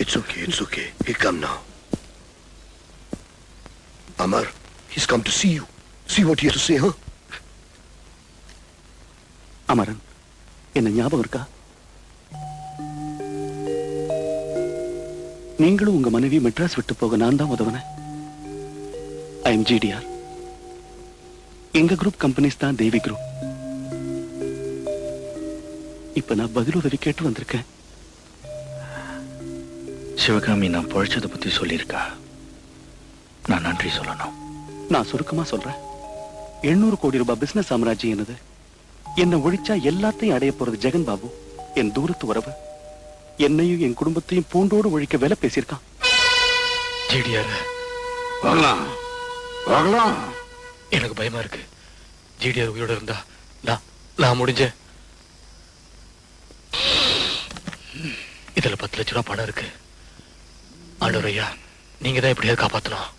It's okay, it's okay. He'll come now. Amar, he's come to see you. See what he has to say, huh? Amaran, என்ன ஞாபகம் இருக்கா? நீங்களும் உங்க மனைவி மெட்ராஸ் விட்டு போக நான் தான் உதவுனேன். I am GTR. எங்க குரூப் கம்பெனிஸ் தான் தேவி குரூப். இப்ப நான் பதில் உதவி கேட்டு வந்திருக்கேன். சிவகாமி நான் பழைச்சதை பத்தி சொல்லியிருக்கா. நான் நன்றி சொல்லணும். நான் சுருக்கமா சொல்றேன். 800 கோடி ரூபாய் பிசினஸ் சாம்ராஜ்யம் என்னது. என்ன ஒழிச்சா எல்லாத்தையும் அடைய போறது ஜெகன் பாபு, என் தூரத்து உறவு. என்னையும் என் குடும்பத்தையும் பூண்டோடு ஒழிக்க வேலை பேசியிருக்கான். எனக்கு பயமா இருக்கு. ஜிடிஆர் உயிரோட இருந்தா நான் முடிஞ்ச. இதுல 10 லட்சம் ரூபாய் பணம் இருக்கு. ஆண்டவர் ஐயா, நீங்க தான் எப்படியாவது காப்பாத்தணும்.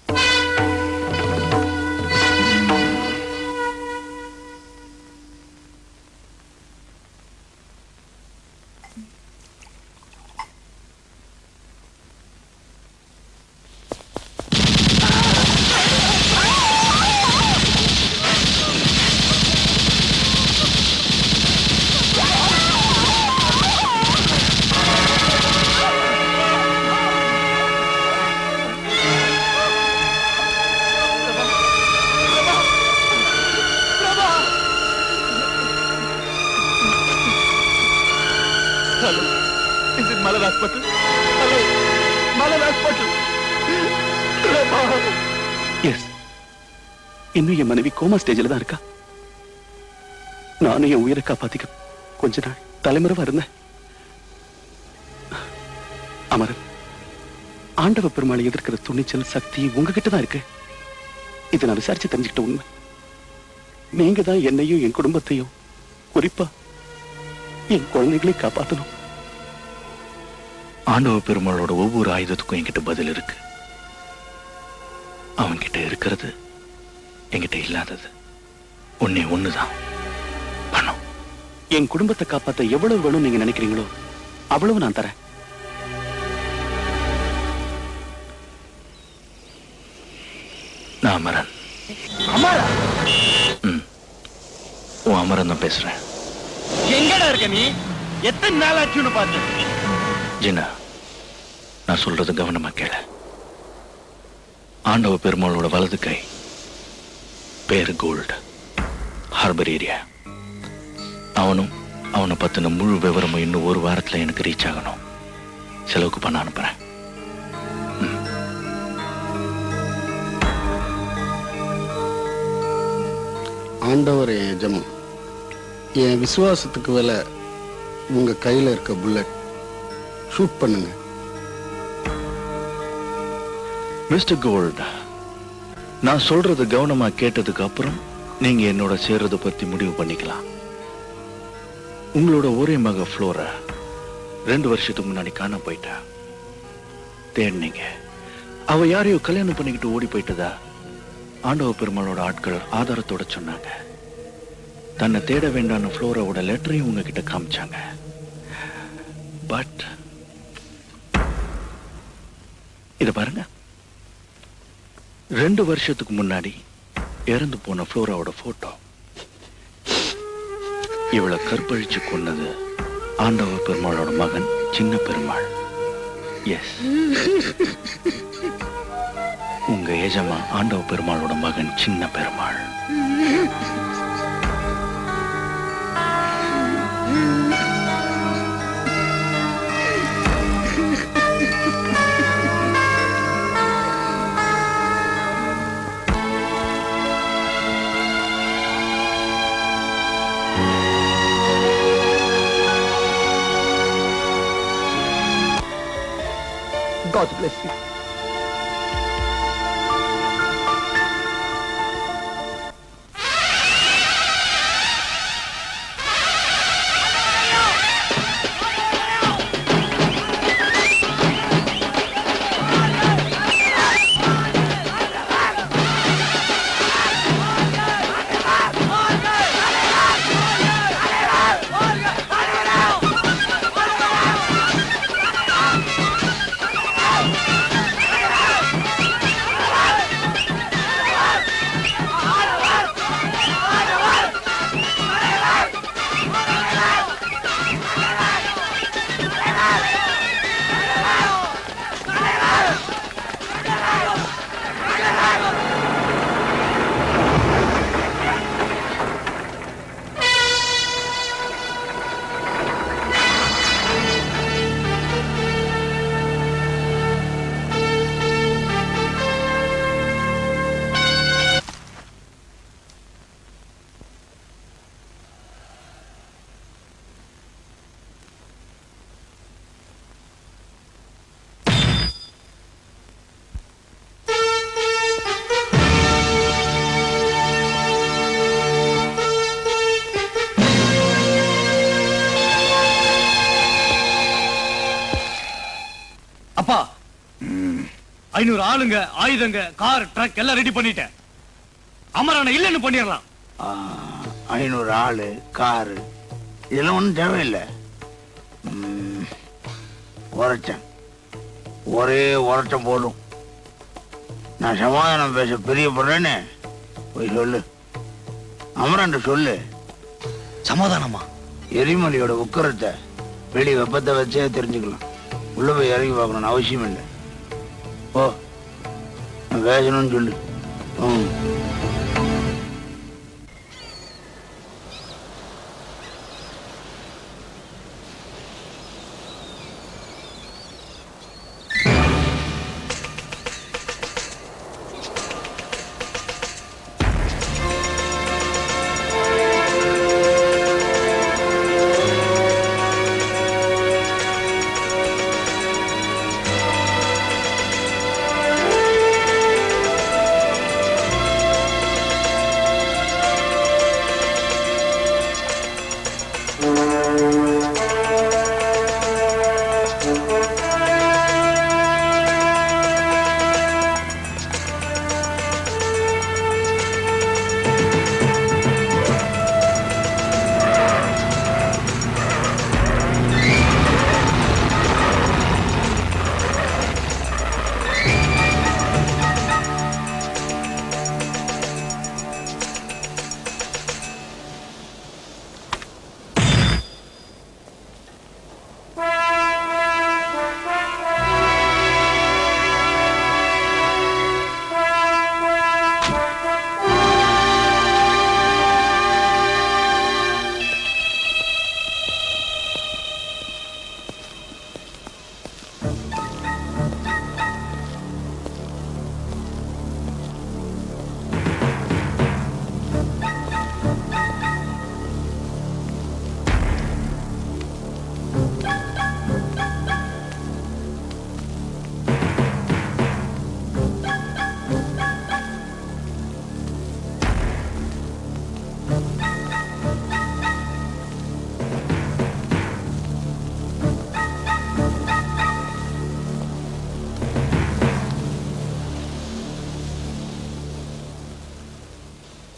இன்னும் என் மனைவி கோமா ஸ்டேஜில் தான் இருக்கா. நானும் என் உயிரை காப்பாத்திக்க கொஞ்ச நாள் தலைமுறைவா இருந்தேன். அமரன், ஆண்டவ பெருமாளை எதிர்க்கிற துணிச்சல் சக்தி உங்ககிட்ட தான் இருக்கு. இதை நான் விசாரிச்சு தெரிஞ்சுக்கிட்ட உண்மை. நீங்க தான் என்னையும் என் குடும்பத்தையும், குறிப்பா என் குழந்தைகளையும் காப்பாற்றணும். ஆண்டவ பெருமாளோட ஒவ்வொரு ஆயுதத்துக்கும் என்கிட்ட பதில் இருக்கு. அவன்கிட்ட இருக்கிறது என்கிட்ட இல்லாதது ஒண்ணுதான், பணம். என் குடும்பத்தை காப்பாத்த எவ்வளவு வேணும் நீங்க நினைக்கிறீங்களோ அவ்வளவு நான் தரேன். நான் அமரன். உன் அமரன் தான் பேசுறேன். எங்கடா இருக்க நீ? எத்தனை நாள் ஆச்சுன்னு பார்த்து. ஜின்னா, நான் சொல்றது கவனமா கேள. ஆண்டவ பெருமாளோட வலது கை பேர் கோல்டு, ஹார்பர் ஏரியா. அவனை பத்தின முழு விவரமும் இன்னும் ஒரு வாரத்துல எனக்கு ரீச் ஆகணும். செலவுக்கு பண்ண அனுப்புறேன். ஆண்டவர் எஜமான், என் விசுவாசத்துக்கு வேலை உங்க கையில இருக்க புல்லட். ஷூட் பண்ணுங்க. மிஸ்டர் கோல்ட், நான் சொல்றது கவனமா கேட்டதுக்கு அப்புறம் நீங்க என்னோட சேர்றதை பத்தி முடிவு பண்ணிக்கலாம். உங்களோட ஒரே மக ஃப்ளோரா 2 வருஷத்துக்கு முன்னாடி காண போயிட்டா. தேடினீங்க. அவ யாரையோ கல்யாணம் பண்ணிக்கிட்டு ஓடி போயிட்டதா ஆண்டவ பெருமாளோட ஆட்கள் ஆதாரத்தோட சொன்னாங்க. தன்னை தேட வேண்டான ஃப்ளோராவோட லெட்டரையும் உங்ககிட்ட காமிச்சாங்க. பட் இத பாருங்க, 2 வருஷத்துக்கு முன்னாடி இறந்து போன ஃப்ளோராவோட போட்டோ. இவளை கற்பழிச்சு கொன்னது ஆண்டவ பெருமாளோட மகன் சின்ன பெருமாள். எஸ், உங்க எஜமா ஆண்டவ பெருமாளோட மகன் சின்ன பெருமாள். God bless you. 500 ஆளுங்க, ஆயுதங்க, கார், ட்ரக் எல்லாம் ரெடி பண்ணிட்டேன். அமரனை இல்லன்னு பண்ணிடலாம். 500 ஆளு, காரு இதெல்லாம் ஒன்றும் தேவையில்லை. உரைச்சேன், ஒரே உரைச்சம் போதும். நான் சமாதானம் பேச பிரியப்படுறேன்னு போய் சொல்லு. அமரன் சொல்லு. சமாதானமா? எரிமலையோட உக்கரத்தை வெளி வெப்பத்தை வச்சே தெரிஞ்சுக்கலாம். உள்ள போய் இறங்கி பார்க்கணும்னு அவசியம் இல்லை. ஓ, நான் பேசணும்னு சொல்லு.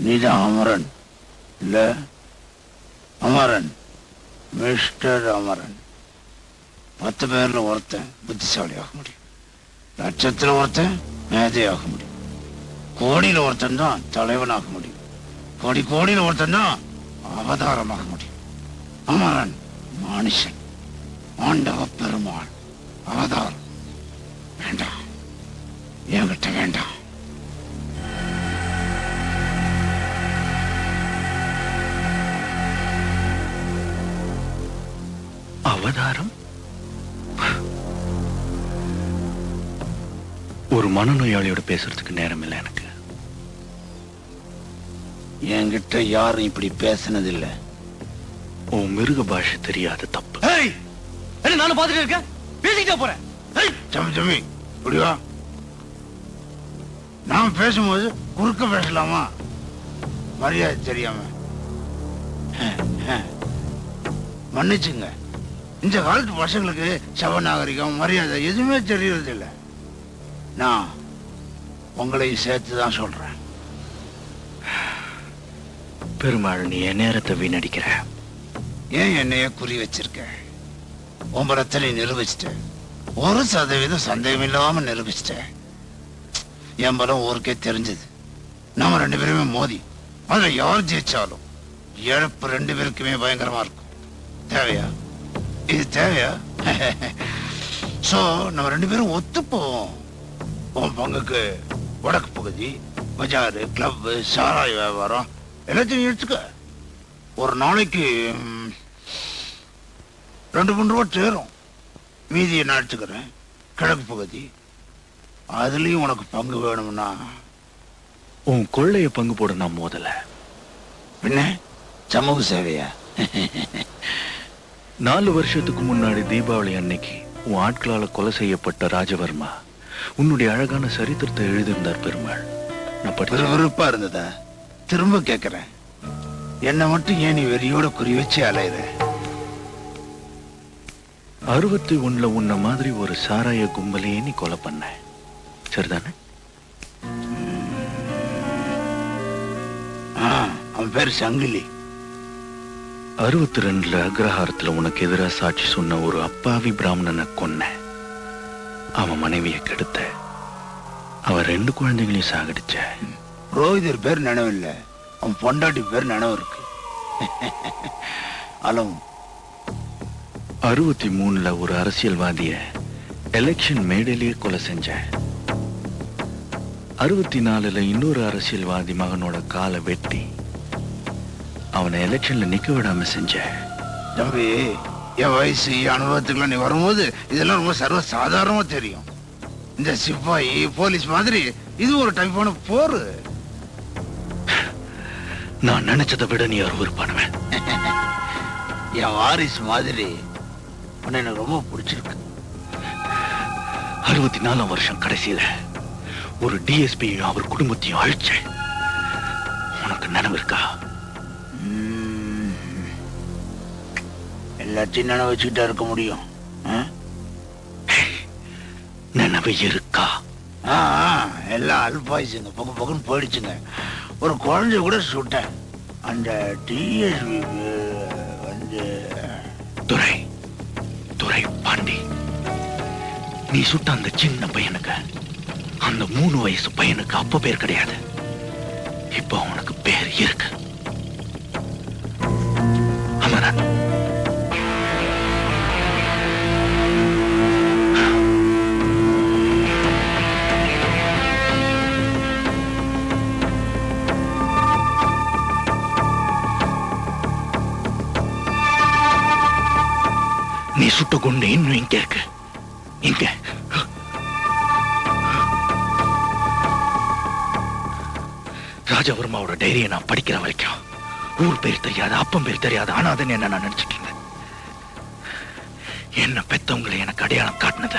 நீதான் அமரன் இல்ல? அமரன், மிஸ்டர் அமரன். 10 பேர்ல ஒருத்தன் புத்திசாலி ஆக முடியும், லட்சத்துல ஒருத்தன் மேதையாக முடியும், கோடியில ஒருத்தன் தான் தலைவனாக முடியும், கோடியில ஒருத்தன் தான் அவதாரமாக முடியும். அமரன் மனுஷன், ஆண்டவ பெருமாள் அவதாரம். வேண்டாம், என்கிட்ட வேண்டாம். அவதாரம்? ஒரு மனநோயாளியோட பேசுறதுக்கு நேரம் இல்லை எனக்கு. என்கிட்ட யாரும் இப்படி பேசினதில்லை. உன் மிருக பாஷை தெரியாத தப்பு. நானும் பார்த்துட்டு இருக்கேன், பேசிக்கிட்டே போறேன். தம்பி புரியா? நான் பேசும்போது குறுக்க பேசலாமா? மரியாதை தெரியாம மன்னிச்சுங்க. இந்த காலத்து பசங்களுக்கு சவநாகரிகம் மரியாதை எதுவுமே தெரியறது இல்லை. நான் உங்களையும் சேர்த்து தான் சொல்றேன். பெருமாள், நீ என் நேரத்தை வீணடிக்கிற. ஏன் என்னைய குறி வச்சிருக்க? உம்பரத்தை நிரூபிச்சிட்ட. 1% சந்தேகம் இல்லாம நிரூபிச்சிட்ட. என் பலம் ஊருக்கே தெரிஞ்சது. நாம 2 பேருமே மோதி அதுல யார் ஜெயிச்சாலும் இழப்பு 2 பேருக்குமே பயங்கரமா இருக்கும். தேவையா? இது தேவையா? சோ நம்ம 2 பேரும் ஒத்துப்போம். உன் பங்குக்கு வடக்கு பகுதி, பஜாரு, கிளப், சாராய வியாபாரம் எல்லாத்தையும் எடுத்துக்க. ஒரு நாளைக்கு 2-3 ரூபா சேரும். மீதியை நான் எடுத்துக்கிறேன். கிழக்கு பகுதி, அதுலயும் உனக்கு பங்கு வேணும்னா உன் கொள்ளைய பங்கு போட நான் மோதல. பின்ன சமூக சேவையா? 4 வருஷத்துக்கு முன்னாடி தீபாவளி அன்னைக்கு உன் ஆட்களால கொலை செய்யப்பட்ட ராஜவர்மா உன்னுடைய அழகான சரித்திரத்தை எழுதியிருந்தார் பெருமாள். நான் விருப்பா இருந்ததா? திரும்ப கேட்கிறேன், என்ன மட்டும் ஏன் நீ வெறியோட குறி வச்சு அலையிற? 61 உன்ன மாதிரி ஒரு சாராய கும்பலையே நீ கொலை பண்ண. சரிதானே? அவன் பேர் சங்கிலி. 62 அக்ரஹாரத்துல உனக்கு எதிராக சாட்சி சொன்ன ஒரு அப்பாவி பிராமணனை கொன்ன. அவன் மனைவியை கெடுத்த. அவன் 2 குழந்தைகளையும் சாகடிச்ச. புரோகிதர் பேர் நினைவில்லை, அவன் பொண்டாட்டி பேர் நினைவு இருக்கு. அலம் 63ல ஒரு அரசியல்வாதிய எலெக்ஷன் மேடையிலேயே கொலை செஞ்ச. 64ல இன்னொரு அரசியல்வாதி மகனோட காலை வெட்டி அவனை எலெக்ஷன்ல நிக்க விடாம செஞ்ச. தம்பி, என் வயசு அனுபவத்துக்குள்ள நீ வரும்போது இதெல்லாம் ரொம்ப சர்வ சாதாரணமா தெரியும். இந்த சிப்பாயி போலீஸ் மாதிரி இது ஒரு டைப்பான போர். நான் நினைச்சதை விட நீ அருவருப்பானவன். என் வாரிசு மாதிரி உன்னை எனக்கு ரொம்ப பிடிச்சிருக்கு. 64ஆம் வருஷம் கடைசியில ஒரு டிஎஸ்பியும் அவர் குடும்பத்தையும் அழிச்ச. உனக்கு நினைவு இருக்கா? எல்லாத்தையும் நினைவு வச்சுக்கிட்டா இருக்க முடியும். நினைவு இருக்கா? எல்லாம் அல்பாயுசுங்க, பக்குன்னு போயிடுச்சுங்க. ஒரு குழந்தைய கூட சுட்டேன். அந்த டிஎஸ்பி வந்து துரை துரை பாண்டி. நீ சுட்ட அந்த சின்ன பையனுக்கு, அந்த 3 வயசு பையனுக்கு அப்ப பேர் கிடையாது. இப்ப அவனுக்கு பேர் இருக்கு. அமரன். நீ சுட்ட குண்டு இன்னும் இங்க இருக்கு. இங்க ராஜவர்மாவோட டைரியை நான் படிக்கிற வரைக்கும் ஊர் பேர் தெரியாது, அப்பம் பேர் தெரியாது, ஆனாதன்னு என்ன நான் நினைச்சிட்டு இருந்தேன். என்ன பெத்தவங்களை எனக்கு அடையாளம் காட்டினத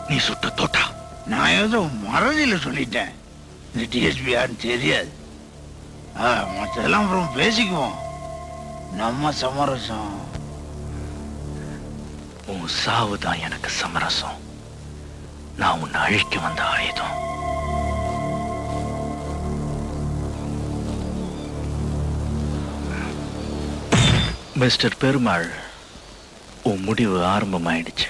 நீ சுட்ட தோட்டா. நான் ஏதோ மறதியில சொல்லிட்டேன். இந்த டிஎஸ்பி யாருன்னு தெரியாது. மற்றதெல்லாம் அப்புறம் பேசிக்குவோம். நம்ம சமரசம். உன் சாவுதான் எனக்கு சமரசம். நான் உன்னை அழிக்க வந்த ஆயுதம். மிஸ்டர் பெருமாள், உன் முடிவு ஆரம்பமாயிடுச்சு.